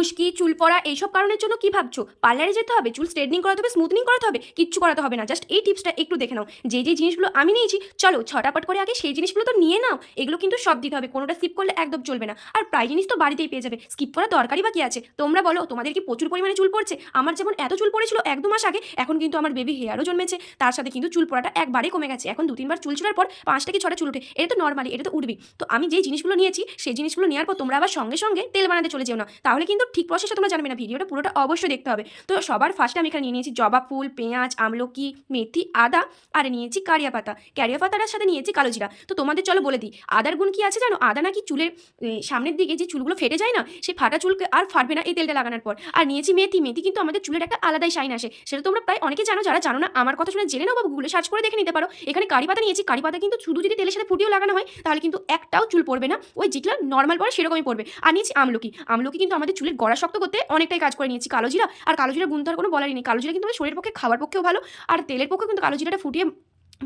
খুশকি, চুল পড়া এইসব কারণের জন্য কি ভাবছো? পার্লারে যেতে হবে, চুল স্ট্রেটনিং করাতে হবে, স্মুথনিং করাতে হবে? কিচ্ছু করাতে হবে না। জাস্ট এই টিপসটা একটু দেখে নাও। যে জিনিসগুলো আমি নিয়েছি, চলো ছটাপট করে আগে সেই জিনিসগুলো তো নিয়ে নাও। এগুলো কিন্তু সব দিতে হবে, কোনোটা স্কিপ করলে একদম চলবে না। আর প্রায় জিনিস তো বাড়িতেই পেয়ে যাবে, স্কিপ করার দরকারই বা কি আছে? তোমরা বলো, তোমাদের কি প্রচুর পরিমাণে চুল পড়ছে? আমার যেমন এত চুল পড়েছিল 1-2 মাস আগে, এখন কিন্তু আমার বেবি হেয়ারও জন্মেছে, তার সাথে কিন্তু চুল পড়াটা একবারেই কমে গেছে। এখন 2-3 বার চুল ছোড়ার পর 5টা কি 6টা চুল ওঠে। এটা তো নর্মালি, এটা তো উঠবি। তো আমি যেই জিনিসগুলো নিয়েছি সেই জিনিসগুলো নেওয়ার পর তোমরা আবার সঙ্গে সঙ্গে তেল বানাতে চলে যেও না, তাহলে কিন্তু ঠিক প্রসেসটা তোমরা জানবে না। ভিডিওটা পুরোটা অবশ্যই দেখতে হবে। তো সবার ফার্স্টে আমি এখানে নিয়ে নিয়েছি জবা ফুল, পেঁয়াজ, আমলকি, মেথি, আদা, আর নিয়েছি কারিয়া পাতা। কারিয়া পাতাটার সাথে নিয়েছি কালো জিরা। তো তোমাদের চলো বলে দিই, আদার গুণ কি আছে জানো? আদা নাকি চুলের সামনের দিকে যে চুলগুলো ফেটে যায় না, সেই ফাটা চুলকে আর ফাটবে না এই তেলটা লাগানোর পর। আর নিয়েছি মেথি। মেথি কিন্তু আমাদের চুলের একটা আলাদাই শাইন আসে, সেটা তোমরা প্রায় অনেকে জানো। যারা জানো না, আমার কথা শুনে জেনে নাও বা গুগলে সার্চ করে দেখে নিতে পারো। এখানে কারি পাতা নিয়েছি। কারি পাতা কিন্তু শুধু যদি তেলের সাথে ফুটিয়েও লাগানো হয় তাহলে কিন্তু একটাও চুল পড়বে না, ওই যেগুলো নর্মাল পড়ে সেরকমই পড়বে। আর নিয়েছি আমলকি। আমলকি কিন্তু আমাদের চুলের গড়া শক্ত করতে অনেকটাই কাজ করে। নিয়েছি কালো জিরা। আর কালো জিরা গুণ তো আর কোনো বলারই নেই। কালো জিরা কিন্তু আমাদের শরীরের পক্ষে, খাওয়ার পক্ষেও ভালো, আর তেলের পক্ষেও কিন্তু কালো জিরাটা ফুটিয়ে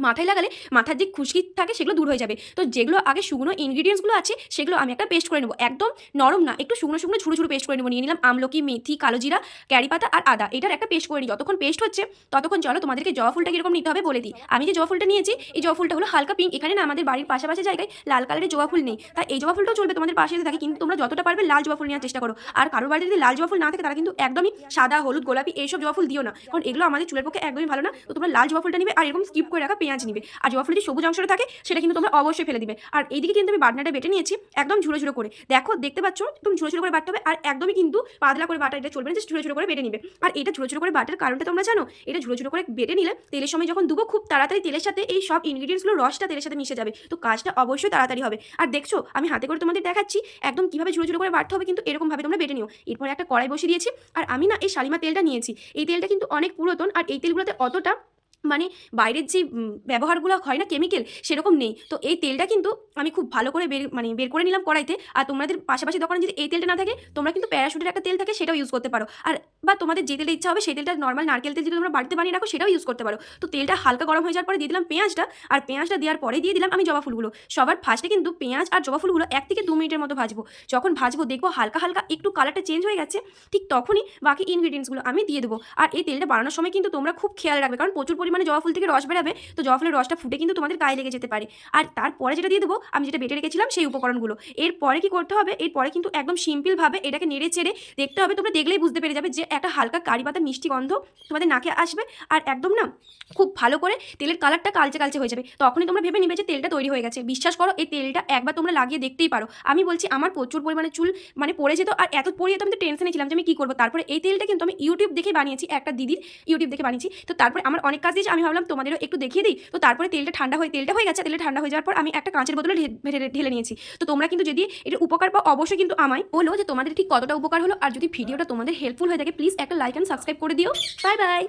মাথায় লাগালে মাথার যে খুশকি থাকে সেগুলো দূর হয়ে যাবে। তো যেগুলো আগে শুকনো ইনগ্রিডিয়েন্টসগুলো আছে সেগুলো আমি একটা পেস্ট করে নেবো, একদম নরম না, একটু শুকনো শুকনো ঝুড়ো ঝুড়ো পেস্ট করে নেবো। নিয়ে নিলাম আমলকি, মেথি, কালো জিরা, ক্যারি পাতা আর আদা। এটার একটা পেস্ট করে নিই। যতক্ষণ পেস্ট হচ্ছে ততক্ষণ চলো তোমাদেরকে জবা ফুলটা কীরকম নিতে হবে বলে দিই। আমি যে জবা ফুলটা নিয়েছি, এই জবা ফুলটা হলো হালকা পিঙ্ক। এখানে না আমাদের বাড়ির পাশাপাশি জায়গায় লাল কালারের জবা ফুল নেই, তাই এই জবা ফুলটাও চলবে, তোমাদের পাশে যদি থাকে। কিন্তু তোমরা যতটা পারবে লাল জবা ফুল নেওয়ার চেষ্টা করো। আর কারোর বাড়িতে যদি লাল জবা ফুল না থাকে তারা কিন্তু একদমই সাদা, হলুদ, গোলাপি এইসব জবা ফুল দিও না, কারণ এগুলো আমাদের চুলের পক্ষে একদমই ভালো না। তো তোমরা লাল জবা ফুলটা নিবে, আর এরকম স্কিপ করে রাখা পেঁয়াজ নিবে। আর জবা ফুলের যে সবুজ অংশটা থাকে সেটা কিন্তু তোমরা অবশ্যই ফেলে দিবে। আর এইদিকে কিন্তু আমি বাটনাটা বেটে নিয়েছি, একদম ঝুড়ো ঝুড়ো করে। দেখো, দেখতে পাচ্ছ, একদম ঝুড়ো ঝুড়ো করে বাটতে হবে। আর একদমই কিন্তু পাতলা করে বাটা এটা চলবে না, জাস্ট ঝুড়ো ঝুড়ো করে বেটে নিবে। আর এটা ঝুড়ো ঝুড়ো করে বাটার কারণটা তোমরা জানো? এটা ঝুড়ো ঝুড়ো করে বেটে নিলে তেলের সময় যখন দুবো, খুব তাড়াতাড়ি তেলের সাথে এই সব ইনগ্রিডিয়েন্টসগুলো রসটা তেলের সাথে মিশে যাবে। তো কাজটা অবশ্যই তাড়াতাড়ি হবে। আর দেখছো আমি হাতে করে তোমাদের দেখাচ্ছি একদম কিভাবে ঝুড়ো ঝুড়ো করে বাটতে হবে, কিন্তু এরকম ভাবে তোমরা বেটে নিও। এরপরে একটা কড়াই বসিয়ে দিয়েছি। আর আমি না এই শালিমা তেলটা নিয়েছি। এই তেলটা কিন্তু অনেক পুরাতন, আর এই তেলগুলোতে অতটা মানে বাইরের যে ব্যবহারগুলো হয় না কেমিক্যাল, সেরকম নেই। তো এই তেলটা কিন্তু আমি খুব ভালো করে বের করে নিলাম কড়াইতে। আর তোমাদের পাশাপাশি দোকানে যদি এই তেলটা না থাকে, তোমরা কিন্তু প্যারাশুটের একটা তেল থাকে, সেটাও ইউজ করতে পারো। আর বা তোমাদের যে তেলটা ইচ্ছা হবে সেই তেলটা, নর্মাল নারকেল তেল যদি তোমরা বাড়িতে বানিয়ে রাখো সেটাও ইউজ করতে পারো। তো তেলটা হালকা গরম হয়ে যাওয়ার পরে দিয়ে দিলাম পেঁয়াজটা। আর পেঁয়াজটা দেওয়ার পরে দিয়ে দিলাম আমি জবা ফুলগুলো। সবার ফার্স্টে কিন্তু পেঁয়াজ আর জবা ফুলগুলো 1 থেকে 2 মিনিটের মতো ভাজবো। যখন ভাজবো দেখবো হালকা হালকা একটু কালারটা চেঞ্জ হয়ে গেছে, ঠিক তখনই বাকি ইনগ্রিডিয়েন্টসগুলো আমি দিয়ে দেবো। আর এই তেলটা বানানোর সময় কিন্তু তোমরা খুব খেয়াল রাখবে, কারণ প্রচুর পরিমাণে জবা ফুল থেকে রস বেরাবে। তো জবা ফুলের রসটা ফুটে কিন্তু তোমাদের গায়ে লেগে যেতে পারে। আর তারপরে যেটা দিয়ে দেবো, আমি যেটা বেটে রেখেছিলাম সেই উপকরণগুলো। এরপরে কি করতে হবে? এরপরে কিন্তু একদম সিম্পলভাবে এটাকে নেড়ে চেড়ে দেখতে হবে। তোমরা দেখলেই বুঝতে পেরে যাবে যে একটা হালকা কারি পাতার মিষ্টি গন্ধ তোমাদের নাকে আসবে। আর একদম না খুব ভালো করে তেলের কালারটা কালচে কালচে হয়ে যাবে। তখনই তোমরা ভেবে নিবে যে তেলটা তৈরি হয়ে গেছে। বিশ্বাস করো, এই তেলটা একবার তোমরা লাগিয়ে দেখতেই পারো। আমি বলছি, আমার প্রচুর পরিমাণে চুল পড়ে যেত, আর এত পড়ে যেত আমি তো টেনশনে ছিলাম যে আমি কী করবো। তারপরে এই তেলটা কিন্তু আমি ইউটিউব দেখে বানিয়েছি, একটা দিদির ইউটিউব দেখে বানিয়েছি। তো তারপরে আমার অনেক কাজ দিয়েছে, আমি ভাবলাম তোমাদেরও একটু দেখিয়ে দিই। তো তারপরে তেলটা হয়ে গেছে। তেলটা ঠান্ডা হয়ে যাওয়ার পর আমি একটা কাঁচের বোতলে ঢেলে নিয়েছি। তো তোমরা কিন্তু যদি এটা উপকার পাও, অবশ্যই কিন্তু আমায় বলো যে তোমাদের ঠিক কতটা উপকার হলো। আর যদি ভিডিওটা তোমাদের হেল্পফুল হয়ে থাকে, প্লিজ একটা লাইক অ্যান্ড সাবস্ক্রাইব করে দিও। Bye bye.